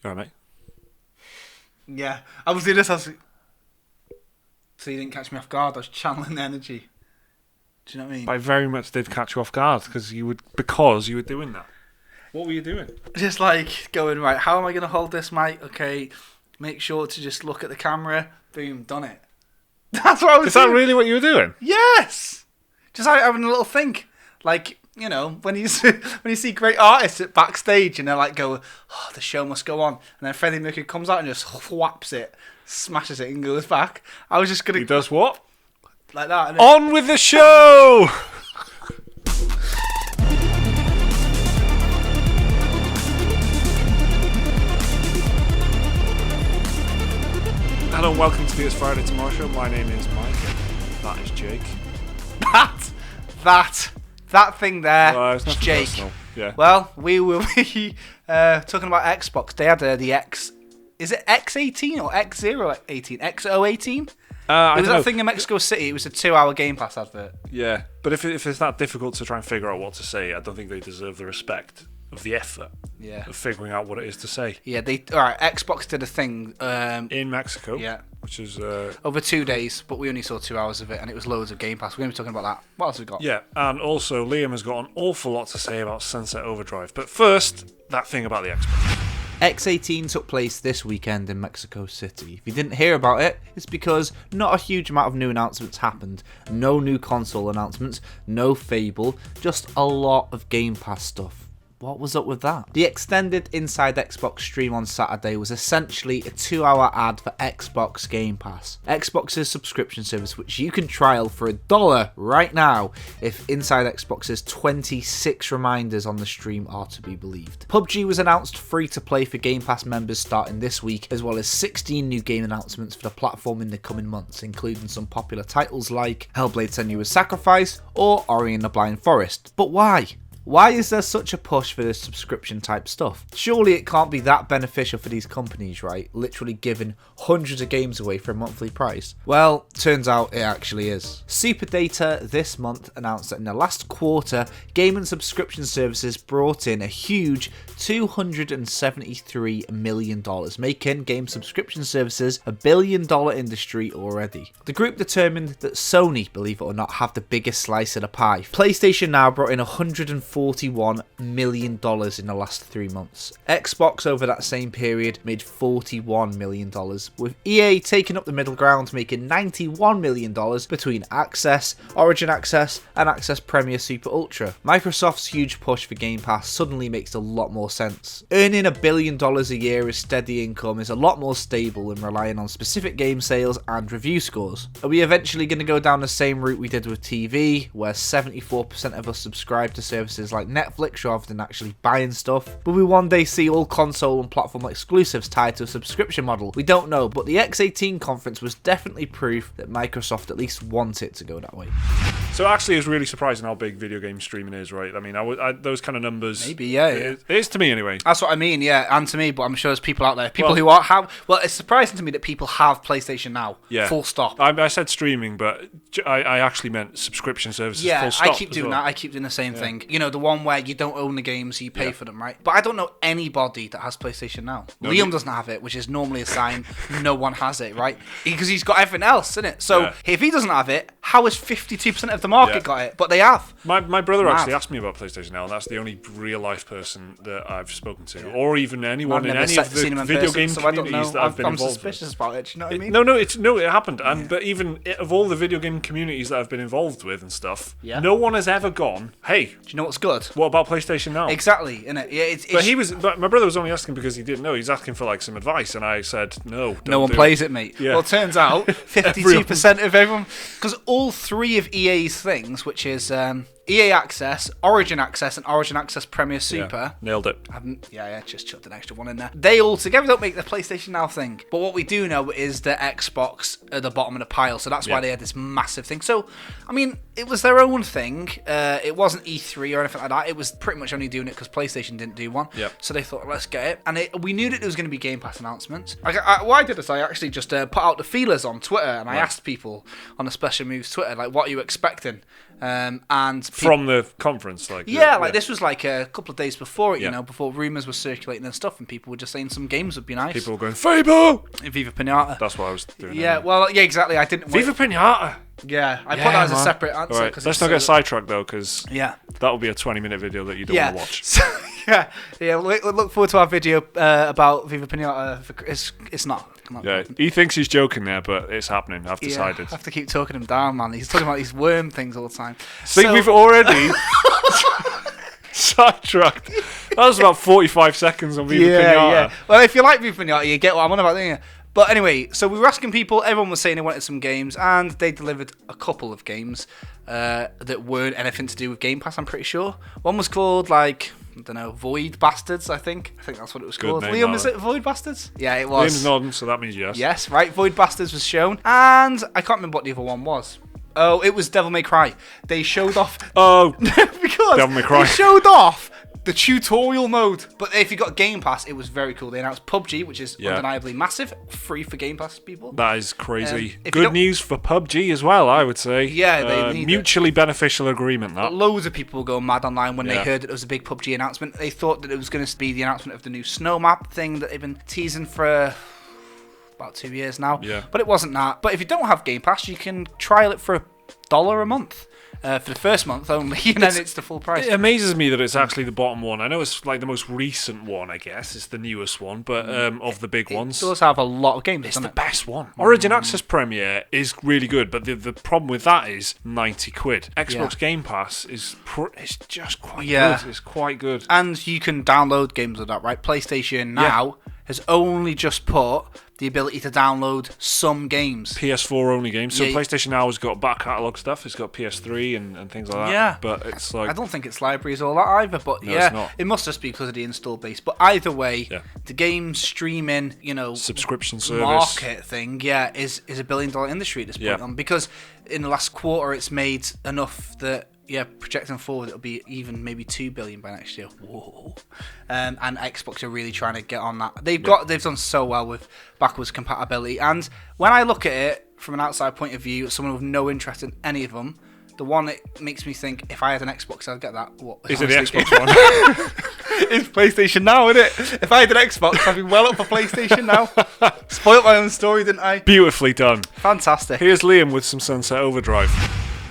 All right, mate. Yeah, I was doing this. So you didn't catch me off guard. I was channeling the energy. Do you know what I mean? I very much did catch you off guard because you were doing that. What were you doing? Just like going, right, how am I going to hold this mic? Okay, make sure to just look at the camera. Boom, done it. That's what I was doing. Is that really what you were doing? Yes! Just like having a little think. Like, you know, when you see great artists at backstage and they're like go, oh, the show must go on. And then Freddie Mercury comes out and just whaps it, smashes it and goes back. I was just going to... He does what? Like that. On with the show! Hello and welcome to the It's Friday Tomorrow Show. My name is Mike. That is Jake. That thing there, It's nothing Jake. personal. Yeah. Well, we will be talking about Xbox. They had the X... Is it X018 or X018? X018? It was that thing in Mexico City. It was a 2-hour Game Pass advert. Yeah, but if it's that difficult to try and figure out what to say, I don't think they deserve the respect of the effort of figuring out what it is to say. Yeah, alright, Xbox did a thing in Mexico. Yeah. Which is over 2 days, but we only saw 2 hours of it, and it was loads of Game Pass. We're going to be talking about that. What else have we got? Yeah, and also Liam has got an awful lot to say about Sunset Overdrive. But first, that thing about the Xbox. X018 took place this weekend in Mexico City. If you didn't hear about it, it's because not a huge amount of new announcements happened. No new console announcements, no Fable, just a lot of Game Pass stuff. What was up with that? The extended Inside Xbox stream on Saturday was essentially a 2-hour ad for Xbox Game Pass, Xbox's subscription service, which you can trial for $1 right now if Inside Xbox's 26 reminders on the stream are to be believed. PUBG was announced free to play for Game Pass members starting this week, as well as 16 new game announcements for the platform in the coming months, including some popular titles like Hellblade: Senua's Sacrifice or Ori and the Blind Forest. But why? Why is there such a push for this subscription type stuff? Surely it can't be that beneficial for these companies, right? Literally giving hundreds of games away for a monthly price. Well, turns out it actually is. Superdata this month announced that in the last quarter, gaming subscription services brought in a huge $273 million, making game subscription services a $1 billion industry already. The group determined that Sony, believe it or not, have the biggest slice of the pie. PlayStation now brought in $141 million in the last 3 months. Xbox over that same period made $41 million, with EA taking up the middle ground, making $91 million between Access, Origin Access, and Access Premier Super Ultra. Microsoft's huge push for Game Pass suddenly makes a lot more sense. Earning $1 billion a year as steady income is a lot more stable than relying on specific game sales and review scores. Are we eventually going to go down the same route we did with TV, where 74% of us subscribe to services like Netflix rather than actually buying stuff? Will we one day see all console and platform exclusives tied to a subscription model? We don't know, but the X018 conference was definitely proof that Microsoft at least wants it to go that way. So actually, it's really surprising how big video game streaming is, right? I mean, those kind of numbers. Maybe, yeah. It is to me anyway. That's what I mean, yeah, and to me, but I'm sure there's people out there, it's surprising to me that people have PlayStation Now, full stop. I said streaming, but I actually meant subscription services, full stop. I keep doing that, I keep doing the same thing. You know, the one where you don't own the games, you pay for them, right? But I don't know anybody that has PlayStation Now. Liam doesn't have it, which is normally a sign no one has it, right? Because he's got everything else, isn't it? So if he doesn't have it, how has 52% of the market got it? But they have. My brother actually asked me about PlayStation Now, and that's the only real life person that I've spoken to, or even anyone in any of the video game communities that I've been involved with. I'm suspicious about it. Do you know what I mean? No, it happened. But even of all the video game communities that I've been involved with and stuff, no one has ever gone, hey, do you know what's good? What about PlayStation Now? Exactly, innit? Yeah, but my brother was only asking because he didn't know. He's asking for like some advice, and I said no. No one plays it, mate. Yeah. Well, it turns out 52% of everyone, because all three of EA's things, which is EA Access, Origin Access, and Origin Access Premier Super. Nailed it. Just chucked an extra one in there. They all together don't make the PlayStation Now thing. But what we do know is that Xbox at the bottom of the pile, so that's why they had this massive thing. So, I mean, it was their own thing. It wasn't E3 or anything like that. It was pretty much only doing it because PlayStation didn't do one. Yep. So they thought, let's get it. And we knew that there was going to be Game Pass announcements. What I did is I actually just put out the feelers on Twitter, and I asked people on the Special Moves Twitter, like, what are you expecting? And from the conference, this was like a couple of days before it, before rumours were circulating and stuff, and people were just saying some games would be nice. People were going, Fable! Viva Pinata. That's what I was doing. Exactly. I didn't. Viva Pinata! Yeah, I put that as a separate answer. Right. Let's not get sidetracked though, because that'll be a 20-minute video that you don't want to watch. So, look forward to our video about Viva Pinata. It's not. He thinks he's joking there, but it's happening. I've decided. I have to keep talking him down, man. He's talking about these worm things all the time. See, we've already sidetracked. That was about 45 seconds on Viva Pinata. Yeah. Well, if you like Viva Pinata, you get what I'm on about, don't you? But anyway, so we were asking people, everyone was saying they wanted some games, and they delivered a couple of games that weren't anything to do with Game Pass, I'm pretty sure. One was called, Void Bastards, I think. I think that's what it was called. Name, Liam, is it Void Bastards? Yeah, it was. Liam's nodding, so that means yes. Yes, right, Void Bastards was shown, and I can't remember what the other one was. Oh, it was Devil May Cry. They showed off... Oh, because Devil May Cry. They showed off the tutorial mode. But if you got Game Pass, it was very cool. They announced PUBG, which is undeniably massive, free for Game Pass people. That is crazy. Good news for PUBG as well, I would say. Yeah, they need mutually beneficial agreement. That loads of people were going mad online when they heard that it was a big PUBG announcement. They thought that it was going to be the announcement of the new snow map thing that they've been teasing for about 2 years now. Yeah. But it wasn't that. But if you don't have Game Pass, you can trial it for $1 a month. For the first month only, and then it's the full price. It amazes me that it's actually the bottom one. I know it's like the most recent one, I guess. It's the newest one, but of the big ones. It does have a lot of games, It's the best one. Origin Access Premier is really good, but the problem with that is 90 quid. Xbox Game Pass is just quite good. It's quite good. And you can download games with that, right? PlayStation now has only just put the ability to download some games. PS4 only games. So PlayStation Now has got back catalogue stuff. It's got PS3 and things like that. Yeah. But it's like... I don't think its library is all that either, but it's not. It must just be because of the install base. But either way, the game streaming, subscription service market thing, is a $1 billion industry at this point on, because in the last quarter it's made enough that projecting forward, it'll be even maybe $2 billion by next year. Whoa! And Xbox are really trying to get on that. They've done so well with backwards compatibility. And when I look at it from an outside point of view, someone with no interest in any of them, the one that makes me think, if I had an Xbox, I'd get that. What is it? The Xbox one? It's PlayStation Now, isn't it? If I had an Xbox, I'd be well up for PlayStation Now. Spoiled my own story, didn't I? Beautifully done. Fantastic. Here's Liam with some Sunset Overdrive.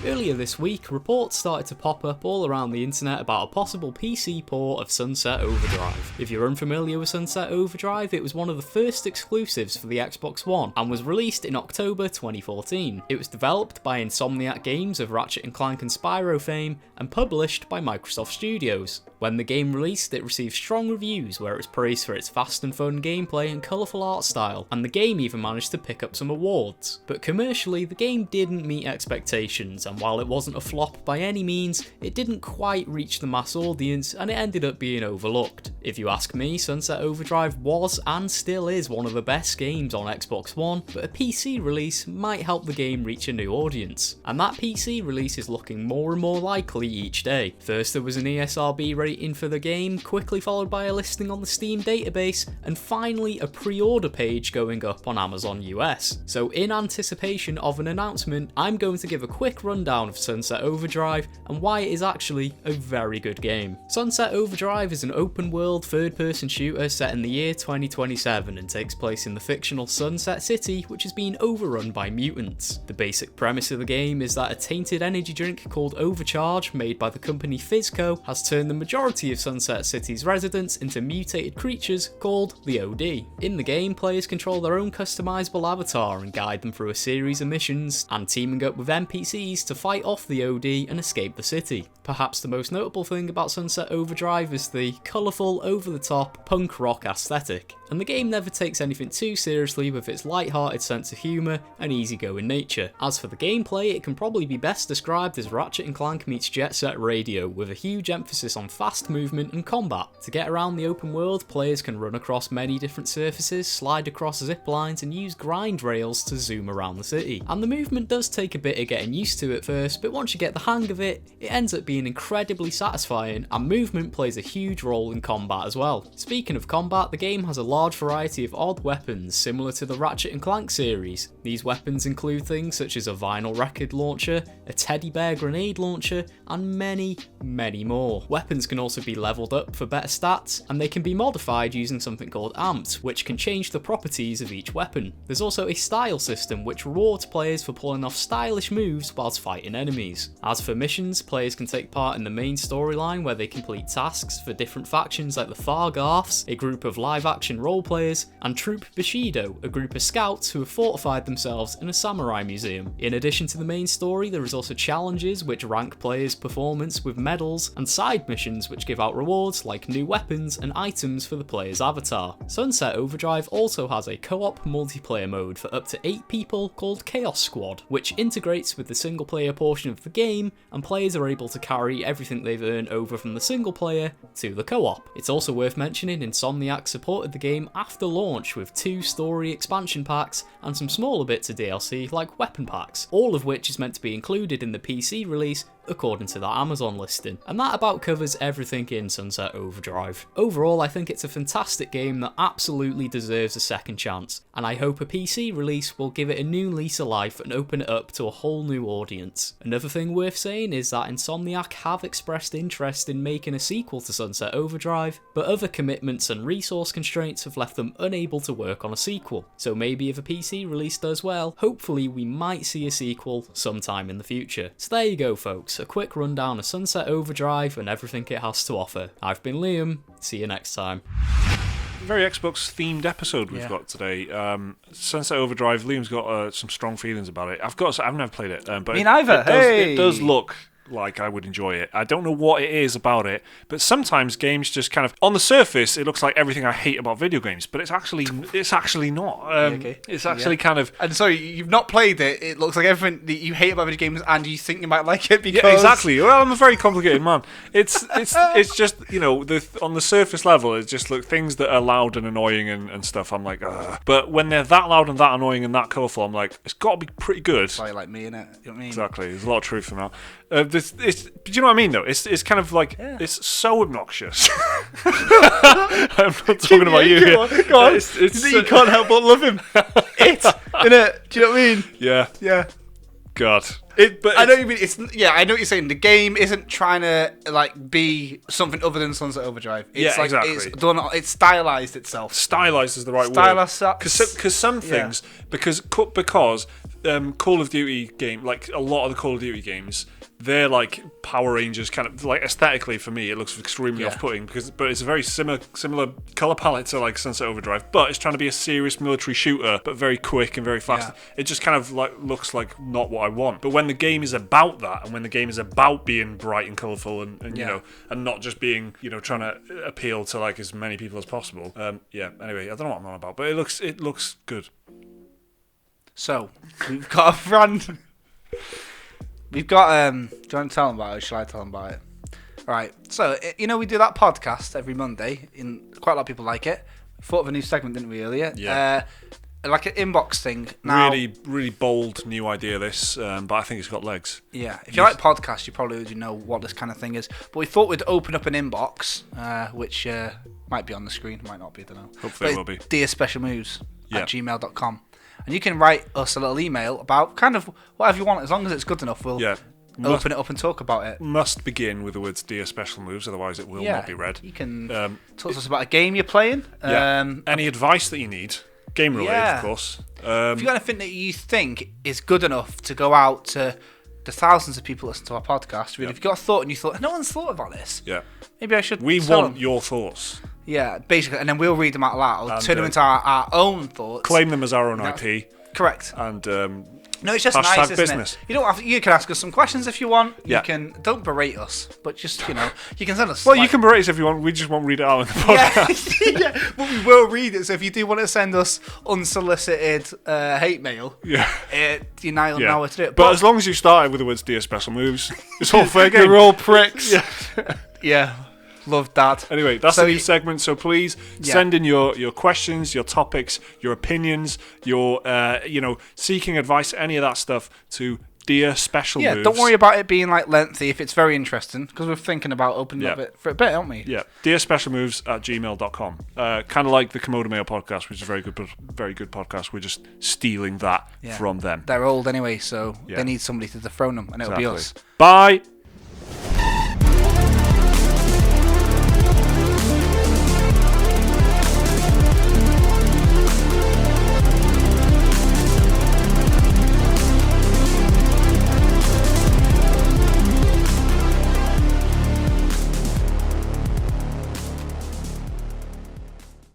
Earlier this week, reports started to pop up all around the internet about a possible PC port of Sunset Overdrive. If you're unfamiliar with Sunset Overdrive, it was one of the first exclusives for the Xbox One and was released in October 2014. It was developed by Insomniac Games of Ratchet & Clank and Spyro fame and published by Microsoft Studios. When the game released, it received strong reviews where it was praised for its fast and fun gameplay and colourful art style, and the game even managed to pick up some awards. But commercially, the game didn't meet expectations, and while it wasn't a flop by any means, it didn't quite reach the mass audience and it ended up being overlooked. If you ask me, Sunset Overdrive was and still is one of the best games on Xbox One, but a PC release might help the game reach a new audience. And that PC release is looking more and more likely each day. First there was an ESRB rating for the game, quickly followed by a listing on the Steam database, and finally a pre-order page going up on Amazon US. So in anticipation of an announcement, I'm going to give a quick rundown of Sunset Overdrive and why it is actually a very good game. Sunset Overdrive is an open world third-person shooter set in the year 2027 and takes place in the fictional Sunset City, which has been overrun by mutants. The basic premise of the game is that a tainted energy drink called Overcharge, made by the company Fizco, has turned the majority of Sunset City's residents into mutated creatures called the OD. In the game, players control their own customizable avatar and guide them through a series of missions, and teaming up with NPCs to fight off the OD and escape the city. Perhaps the most notable thing about Sunset Overdrive is the colourful, over-the-top punk rock aesthetic, and the game never takes anything too seriously with its light-hearted sense of humour and easygoing nature. As for the gameplay, it can probably be best described as Ratchet & Clank meets Jet Set Radio, with a huge emphasis on fast movement and combat. To get around the open world, players can run across many different surfaces, slide across zip lines and use grind rails to zoom around the city. And the movement does take a bit of getting used to at at first, but once you get the hang of it, it ends up being incredibly satisfying, and movement plays a huge role in combat as well. Speaking of combat, the game has a large variety of odd weapons similar to the Ratchet & Clank series. These weapons include things such as a vinyl record launcher, a teddy bear grenade launcher, and many, many more. Weapons can also be leveled up for better stats, and they can be modified using something called amped, which can change the properties of each weapon. There's also a style system which rewards players for pulling off stylish moves whilst fighting enemies. As for missions, players can take part in the main storyline where they complete tasks for different factions like the Fargarths, a group of live-action role-players, and Troop Bushido, a group of scouts who have fortified themselves in a samurai museum. In addition to the main story, there is also challenges which rank players' performance with medals, and side missions which give out rewards like new weapons and items for the player's avatar. Sunset Overdrive also has a co-op multiplayer mode for up to 8 people called Chaos Squad, which integrates with the single player portion of the game, and players are able to carry everything they've earned over from the single player to the co-op. It's also worth mentioning Insomniac supported the game after launch with 2 story expansion packs and some smaller bits of DLC like weapon packs, all of which is meant to be included in the PC release according to that Amazon listing. And that about covers everything in Sunset Overdrive. Overall, I think it's a fantastic game that absolutely deserves a second chance, and I hope a PC release will give it a new lease of life and open it up to a whole new audience. Another thing worth saying is that Insomniac have expressed interest in making a sequel to Sunset Overdrive, but other commitments and resource constraints have left them unable to work on a sequel. So maybe if a PC release does well, hopefully we might see a sequel sometime in the future. So there you go folks, a quick rundown of Sunset Overdrive and everything it has to offer. I've been Liam, see you next time. Very Xbox themed episode we've got today. Sunset Overdrive, Liam's got some strong feelings about it. I've never played it, but Me neither. It does look like I would enjoy it. I don't know what it is about it, but sometimes games just kind of, on the surface, it looks like everything I hate about video games, but it's actually not. It's actually kind of. And sorry, you've not played it. It looks like everything that you hate about video games, and you think you might like it because. Yeah, exactly. Well, I'm a very complicated man. It's just, you know, on the surface level, it's just like things that are loud and annoying and stuff. I'm like, ugh. But when they're that loud and that annoying and that colourful, I'm like, it's got to be pretty good. Sorry, like me, innit? You know what I mean? Exactly. There's a lot of truth in that. Do you know what I mean though? It's kind of like it's so obnoxious. I'm not talking about you. Go on. You can't help but love him. Innit? Do you know what I mean? Yeah. God. I know what you mean. I know what you're saying. The game isn't trying to like be something other than Sunset Overdrive. It's exactly. It's done. It's stylized itself. Stylized is the right word. Because some things, because Call of Duty game, like a lot of the Call of Duty games, they're like Power Rangers kind of, like aesthetically for me it looks extremely off-putting but it's a very similar colour palette to like Sunset Overdrive, but it's trying to be a serious military shooter but very quick and very fast. It just kind of like looks like not what I want. But when the game is about that, and when the game is about being bright and colourful and you know, and not just being, you know, trying to appeal to like as many people as possible, anyway, I don't know what I'm on about, but it looks good. So we've got a friend. We've got, do you want to tell them about it, or shall I tell them about it? Alright, so, you know, we do that podcast every Monday, quite a lot of people like it. We thought of a new segment, didn't we, earlier? Yeah. Like an inbox thing. Now, really bold new idea, this, but I think it's got legs. Yeah, if you like podcasts, you probably already know what this kind of thing is. But we thought we'd open up an inbox, which might be on the screen, might not be, I don't know. Hopefully it will be. dearspecialmoves@gmail.com. And you can write us a little email about kind of whatever you want, as long as it's good enough. We'll open it up and talk about it. Must begin with the words "Dear Special Moves," otherwise it will not be read. You can talk to us about a game you're playing. Any advice that you need, game related, of course. If you've got anything that you think is good enough to go out to the thousands of people listening to our podcast, really, if you've got a thought and you thought, no one's thought about this, maybe I should. We want your thoughts. Yeah, basically, and then we'll read them out loud, turn them into our own thoughts, claim them as our own IP. Correct. And no, it's just nice, isn't business. it? You don't have to, you can ask us some questions if you want. You can, don't berate us, but just, you know, you can send us. Well, you can berate us if you want. We just won't read it out in the podcast. But we will read it. So if you do want to send us unsolicited hate mail, you now know what to do. But as long as you started with the words "Dear Special Moves," it's all fair game. You're all pricks. Yeah. Love that. Anyway, that's the new segment, so please send in your questions, your topics, your opinions, your seeking advice, any of that stuff to Dear Special Moves. Yeah, don't worry about it being like lengthy if it's very interesting, because we're thinking about opening up it for a bit, aren't we? Yeah, dearspecialmoves@gmail.com. Kind of like the Komodo Mail podcast, which is a very good podcast. We're just stealing that from them. They're old anyway, so they need somebody to dethrone them, and it'll be us. Bye.